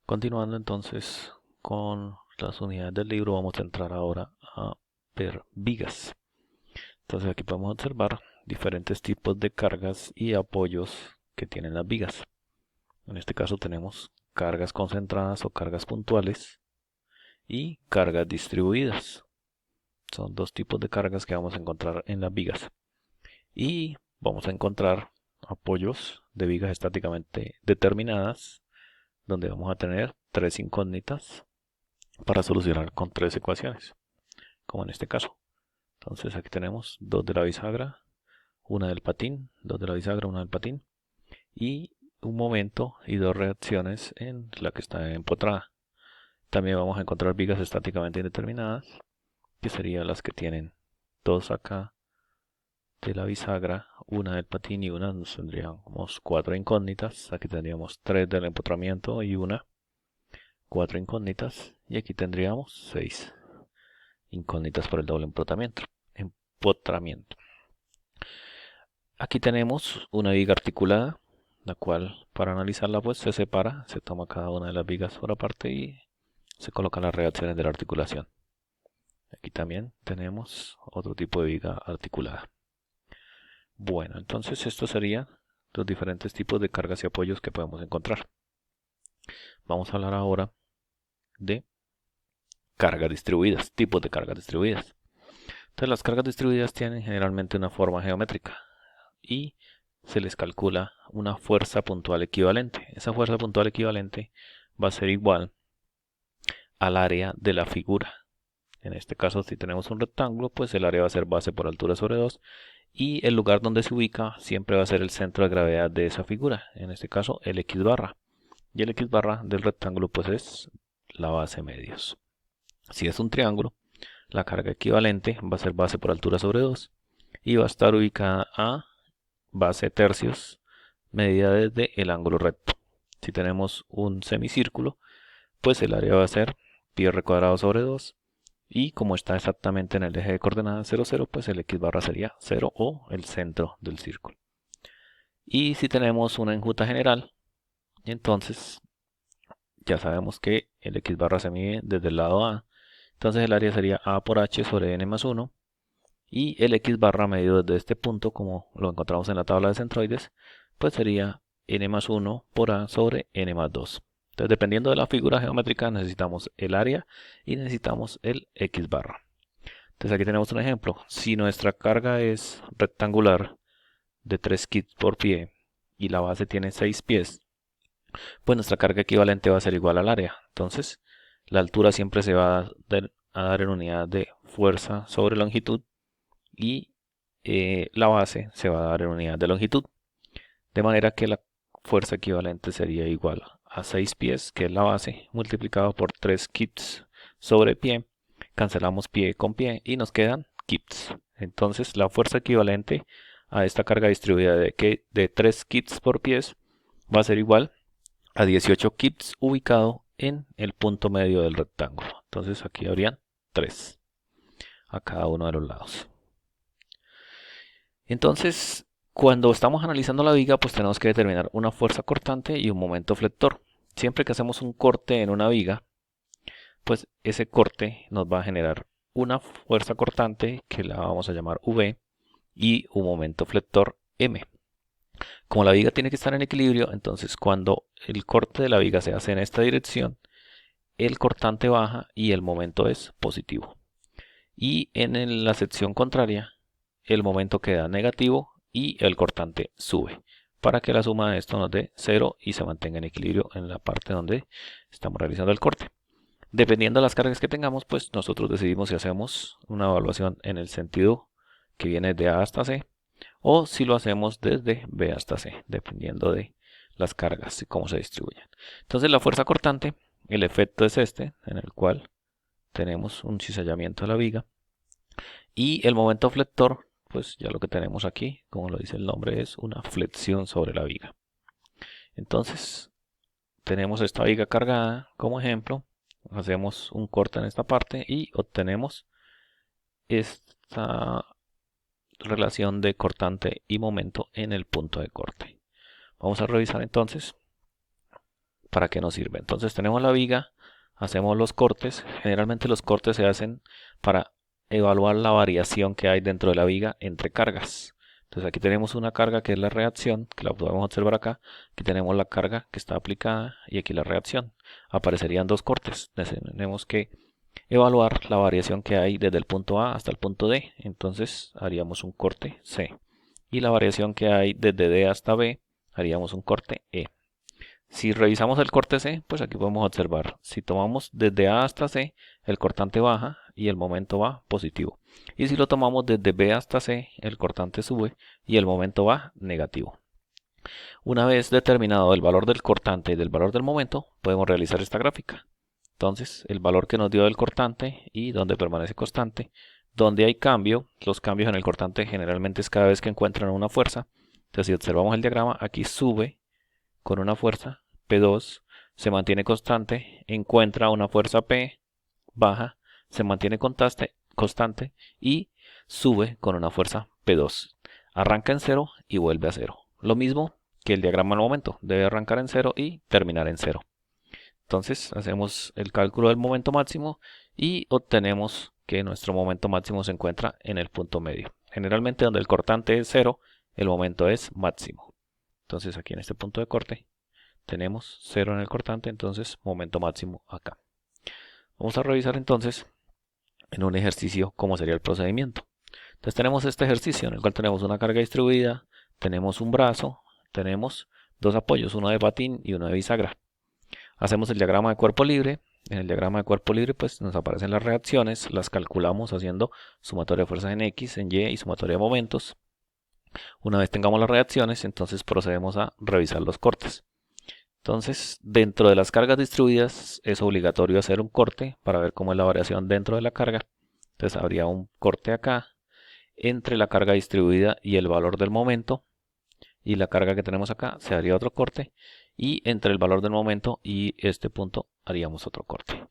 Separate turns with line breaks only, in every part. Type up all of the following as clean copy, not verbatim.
Continuando entonces con las unidades del libro, vamos a entrar ahora a ver vigas. Entonces aquí podemos observar diferentes tipos de cargas y apoyos que tienen las vigas. En este caso tenemos cargas concentradas o cargas puntuales y cargas distribuidas. Son dos tipos de cargas que vamos a encontrar en las vigas. Y vamos a encontrar apoyos de vigas estáticamente determinadas, donde vamos a tener tres incógnitas para solucionar con tres ecuaciones, como en este caso. Entonces aquí tenemos dos de la bisagra, una del patín, dos de la bisagra, una del patín, y un momento y dos reacciones en la que está empotrada. También vamos a encontrar vigas estáticamente indeterminadas, que serían las que tienen dos acá de la bisagra, una del patín y una, nos tendríamos cuatro incógnitas. Aquí tendríamos tres del empotramiento y una, cuatro incógnitas, y aquí tendríamos seis incógnitas por el doble empotramiento. Aquí tenemos una viga articulada, la cual para analizarla pues se separa, se toma cada una de las vigas por aparte y se colocan las reacciones de la articulación. Aquí también tenemos otro tipo de viga articulada. Bueno, entonces estos serían los diferentes tipos de cargas y apoyos que podemos encontrar. Vamos a hablar ahora de cargas distribuidas, tipos de cargas distribuidas. Entonces las cargas distribuidas tienen generalmente una forma geométrica y se les calcula una fuerza puntual equivalente. Esa fuerza puntual equivalente va a ser igual al área de la figura. En este caso, si tenemos un rectángulo, pues el área va a ser base por altura sobre 2 y el lugar donde se ubica siempre va a ser el centro de gravedad de esa figura. En este caso, el X barra. Y el X barra del rectángulo pues es la base medios. Si es un triángulo, la carga equivalente va a ser base por altura sobre 2 y va a estar ubicada a base tercios medida desde el ángulo recto. Si tenemos un semicírculo, pues el área va a ser pi r cuadrado sobre 2 y como está exactamente en el eje de coordenadas 0, 0, pues el x barra sería 0 o el centro del círculo. Y si tenemos una enjuta general, entonces ya sabemos que el x barra se mide desde el lado A, entonces el área sería A por h sobre n más 1 y el x barra medido desde este punto, como lo encontramos en la tabla de centroides, pues sería n más 1 por a sobre n más 2. Entonces, dependiendo de la figura geométrica, necesitamos el área y necesitamos el x barra. Entonces, aquí tenemos un ejemplo. Si nuestra carga es rectangular de 3 kits por pie y la base tiene 6 pies, pues nuestra carga equivalente va a ser igual al área. Entonces, la altura siempre se va a dar en unidad de fuerza sobre longitud y la base se va a dar en unidad de longitud, de manera que la fuerza equivalente sería igual a 6 pies, que es la base, multiplicado por 3 kips sobre pie. Cancelamos pie con pie y nos quedan kips. Entonces la fuerza equivalente a esta carga distribuida de 3 kips por pies va a ser igual a 18 kips ubicado en el punto medio del rectángulo. Entonces aquí habrían 3 a cada uno de los lados. Entonces, cuando estamos analizando la viga, pues tenemos que determinar una fuerza cortante y un momento flector. Siempre que hacemos un corte en una viga, pues ese corte nos va a generar una fuerza cortante que la vamos a llamar V y un momento flector M. Como la viga tiene que estar en equilibrio, entonces cuando el corte de la viga se hace en esta dirección, el cortante baja y el momento es positivo. Y en la sección contraria, el momento queda negativo y el cortante sube, para que la suma de esto nos dé 0 y se mantenga en equilibrio en la parte donde estamos realizando el corte. Dependiendo de las cargas que tengamos, pues nosotros decidimos si hacemos una evaluación en el sentido que viene de A hasta C o si lo hacemos desde B hasta C, dependiendo de las cargas y cómo se distribuyen. Entonces la fuerza cortante, el efecto es este, en el cual tenemos un cizallamiento de la viga y el momento flector, pues ya lo que tenemos aquí, como lo dice el nombre, es una flexión sobre la viga. Entonces tenemos esta viga cargada como ejemplo, hacemos un corte en esta parte y obtenemos esta relación de cortante y momento en el punto de corte. Vamos a revisar entonces para qué nos sirve. Entonces tenemos la viga, hacemos los cortes. Generalmente los cortes se hacen para evaluar la variación que hay dentro de la viga entre cargas. Entonces aquí tenemos una carga que es la reacción, que la podemos observar acá. Aquí tenemos la carga que está aplicada y aquí la reacción. Aparecerían dos cortes. Tenemos que evaluar la variación que hay desde el punto A hasta el punto D. Entonces haríamos un corte C. Y la variación que hay desde D hasta B, haríamos un corte E. Si revisamos el corte C, pues aquí podemos observar, si tomamos desde A hasta C, el cortante baja y el momento va positivo. Y si lo tomamos desde B hasta C, el cortante sube y el momento va negativo. Una vez determinado el valor del cortante y del valor del momento, podemos realizar esta gráfica. Entonces, el valor que nos dio del cortante y donde permanece constante. Donde hay cambio, los cambios en el cortante generalmente es cada vez que encuentran una fuerza. Entonces, si observamos el diagrama, aquí sube con una fuerza P2, se mantiene constante, encuentra una fuerza P, baja, se mantiene constante y sube con una fuerza P2. Arranca en 0 y vuelve a 0. Lo mismo que el diagrama al momento, debe arrancar en 0 y terminar en 0. Entonces hacemos el cálculo del momento máximo y obtenemos que nuestro momento máximo se encuentra en el punto medio. Generalmente donde el cortante es 0, el momento es máximo. Entonces aquí en este punto de corte tenemos 0 en el cortante, entonces momento máximo acá. Vamos a revisar entonces en un ejercicio cómo sería el procedimiento. Entonces tenemos este ejercicio en el cual tenemos una carga distribuida, tenemos un brazo, tenemos dos apoyos, uno de patín y uno de bisagra. Hacemos el diagrama de cuerpo libre. En el diagrama de cuerpo libre pues nos aparecen las reacciones, las calculamos haciendo sumatoria de fuerzas en X, en Y y sumatoria de momentos. Una vez tengamos las reacciones, entonces procedemos a revisar los cortes. Entonces, dentro de las cargas distribuidas es obligatorio hacer un corte para ver cómo es la variación dentro de la carga. Entonces habría un corte acá entre la carga distribuida y el valor del momento. Y la carga que tenemos acá se haría otro corte. Y entre el valor del momento y este punto haríamos otro corte.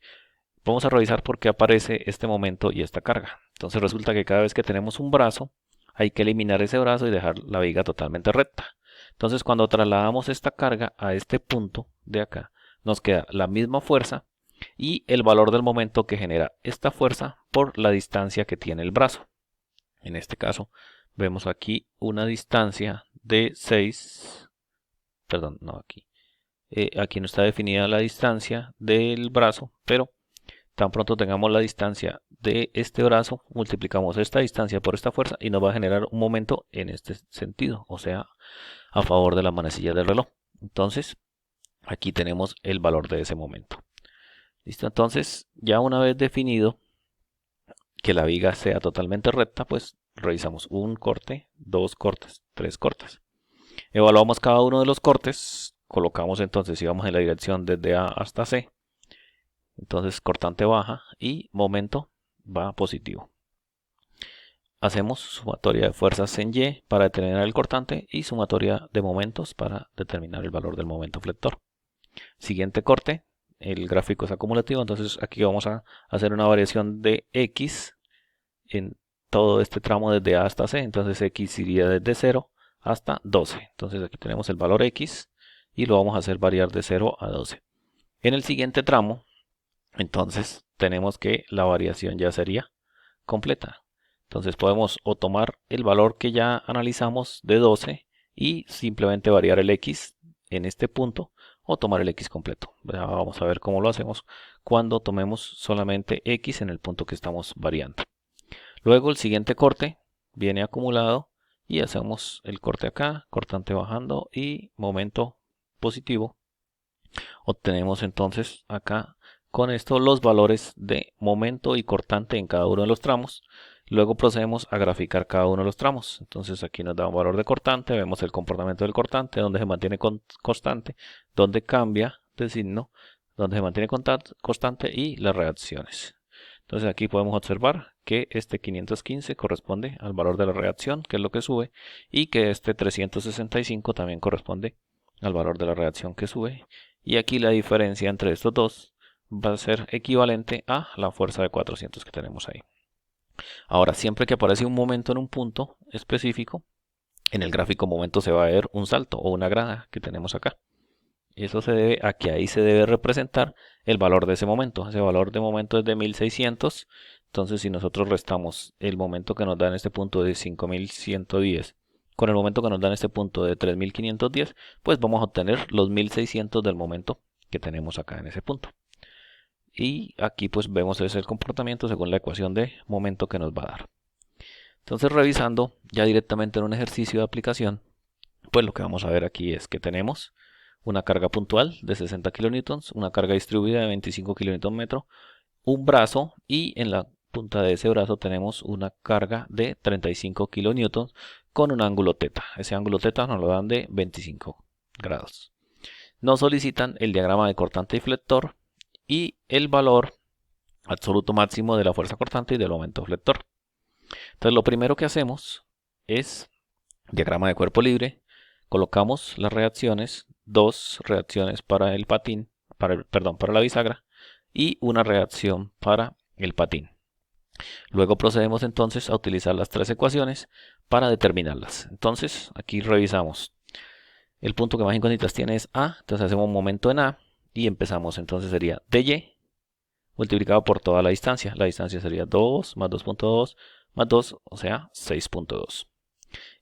Vamos a revisar por qué aparece este momento y esta carga. Entonces resulta que cada vez que tenemos un brazo, hay que eliminar ese brazo y dejar la viga totalmente recta. Entonces cuando trasladamos esta carga a este punto de acá, nos queda la misma fuerza y el valor del momento que genera esta fuerza por la distancia que tiene el brazo. En este caso vemos aquí una distancia de 6, perdón, no aquí. Aquí no está definida la distancia del brazo, pero tan pronto tengamos la distancia de este brazo, multiplicamos esta distancia por esta fuerza y nos va a generar un momento en este sentido, o sea, a favor de la manecilla del reloj. Entonces, aquí tenemos el valor de ese momento. Listo, entonces, ya una vez definido que la viga sea totalmente recta, pues revisamos un corte, dos cortes, tres cortes. Evaluamos cada uno de los cortes, colocamos entonces, si vamos en la dirección desde A hasta C, entonces cortante baja y momento va positivo. Hacemos sumatoria de fuerzas en Y para determinar el cortante y sumatoria de momentos para determinar el valor del momento flector. Siguiente corte, el gráfico es acumulativo, entonces aquí vamos a hacer una variación de X en todo este tramo desde A hasta C, entonces X iría desde 0 hasta 12. Entonces aquí tenemos el valor X y lo vamos a hacer variar de 0 a 12. En el siguiente tramo, entonces tenemos que la variación ya sería completa. Entonces podemos o tomar el valor que ya analizamos de 12 y simplemente variar el X en este punto o tomar el X completo. Ya vamos a ver cómo lo hacemos cuando tomemos solamente X en el punto que estamos variando. Luego el siguiente corte viene acumulado y hacemos el corte acá, cortante bajando y momento positivo. Obtenemos entonces acá con esto los valores de momento y cortante en cada uno de los tramos. Luego procedemos a graficar cada uno de los tramos. Entonces aquí nos da un valor de cortante, vemos el comportamiento del cortante, donde se mantiene constante, donde cambia de signo, donde se mantiene constante y las reacciones. Entonces aquí podemos observar que este 515 corresponde al valor de la reacción, que es lo que sube, y que este 365 también corresponde al valor de la reacción que sube. Y aquí la diferencia entre estos dos va a ser equivalente a la fuerza de 400 que tenemos ahí. Ahora, siempre que aparece un momento en un punto específico, en el gráfico momento se va a ver un salto o una grada que tenemos acá. Eso se debe a que ahí se debe representar el valor de ese momento. Ese valor de momento es de 1600. Entonces, si nosotros restamos el momento que nos da en este punto de 5110 con el momento que nos da en este punto de 3510, pues vamos a obtener los 1600 del momento que tenemos acá en ese punto. Y aquí pues vemos ese el comportamiento según la ecuación de momento que nos va a dar. Entonces, revisando ya directamente en un ejercicio de aplicación, pues lo que vamos a ver aquí es que tenemos una carga puntual de 60 kN, una carga distribuida de 25 kN/m, un brazo, y en la punta de ese brazo tenemos una carga de 35 kN con un ángulo θ. Ese ángulo θ nos lo dan de 25 grados. Nos solicitan el diagrama de cortante y flector y el valor absoluto máximo de la fuerza cortante y del momento flector. Entonces, lo primero que hacemos es diagrama de cuerpo libre. Colocamos las reacciones, dos reacciones para el patín, para la bisagra, y una reacción para el patín. Luego procedemos entonces a utilizar las tres ecuaciones para determinarlas. Entonces, aquí revisamos. El punto que más incógnitas tiene es A, entonces hacemos un momento en A y empezamos. Entonces sería dy multiplicado por toda la distancia. La distancia sería 2 más 2.2 más 2, o sea, 6.2.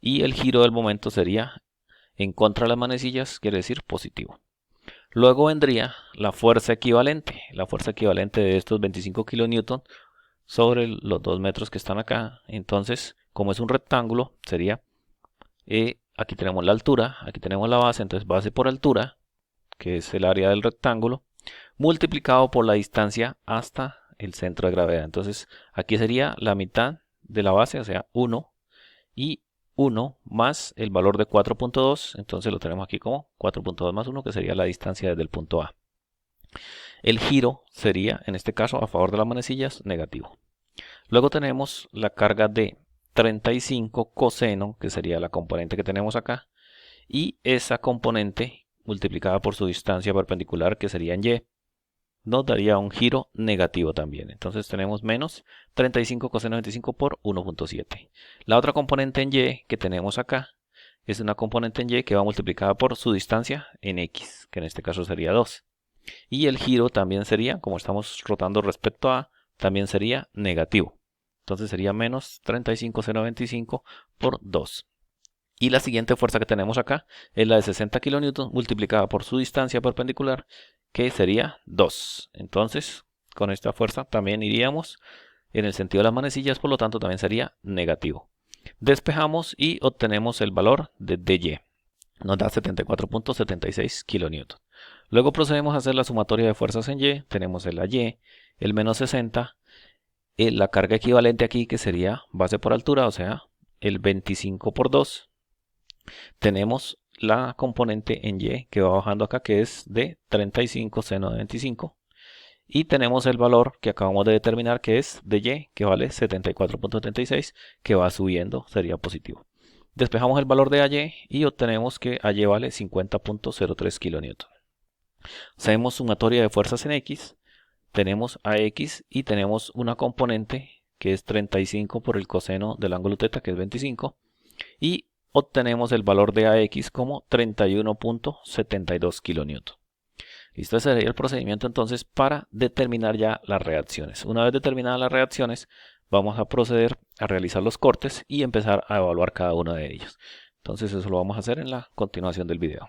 Y el giro del momento sería en contra de las manecillas, quiere decir positivo. Luego vendría la fuerza equivalente. La fuerza equivalente de estos 25 kN sobre los 2 metros que están acá. Entonces, como es un rectángulo, sería, aquí tenemos la altura, aquí tenemos la base, entonces base por altura, que es el área del rectángulo, multiplicado por la distancia hasta el centro de gravedad. Entonces, aquí sería la mitad de la base, o sea, 1, y 1 más el valor de 4.2, entonces lo tenemos aquí como 4.2 más 1, que sería la distancia desde el punto A. El giro sería, en este caso, a favor de las manecillas, negativo. Luego tenemos la carga de 35 coseno, que sería la componente que tenemos acá, y esa componente multiplicada por su distancia perpendicular, que sería en y, nos daría un giro negativo también. Entonces tenemos menos 35 coseno de 25 por 1.7. La otra componente en y que tenemos acá es una componente en y que va multiplicada por su distancia en x, que en este caso sería 2. Y el giro también sería, como estamos rotando respecto a, también sería negativo. Entonces sería menos 35 coseno de 25 por 2. Y la siguiente fuerza que tenemos acá es la de 60 kN multiplicada por su distancia perpendicular, que sería 2. Entonces, con esta fuerza también iríamos en el sentido de las manecillas, por lo tanto también sería negativo. Despejamos y obtenemos el valor de dy. Nos da 74.76 kN. Luego procedemos a hacer la sumatoria de fuerzas en y. Tenemos el y, el menos 60, la carga equivalente aquí, que sería base por altura, o sea, el 25 por 2. Tenemos la componente en y que va bajando acá, que es de 35 seno de 25. Y tenemos el valor que acabamos de determinar, que es de y, que vale 74.76, que va subiendo, sería positivo. Despejamos el valor de AY y obtenemos que AY vale 50.03 kN. Hacemos sumatoria de fuerzas en X. Tenemos AX y tenemos una componente que es 35 por el coseno del ángulo θ, que es 25. Y obtenemos el valor de AX como 31.72 kN. Listo, ese sería el procedimiento entonces para determinar ya las reacciones. Una vez determinadas las reacciones, vamos a proceder a realizar los cortes y empezar a evaluar cada uno de ellos. Entonces eso lo vamos a hacer en la continuación del video.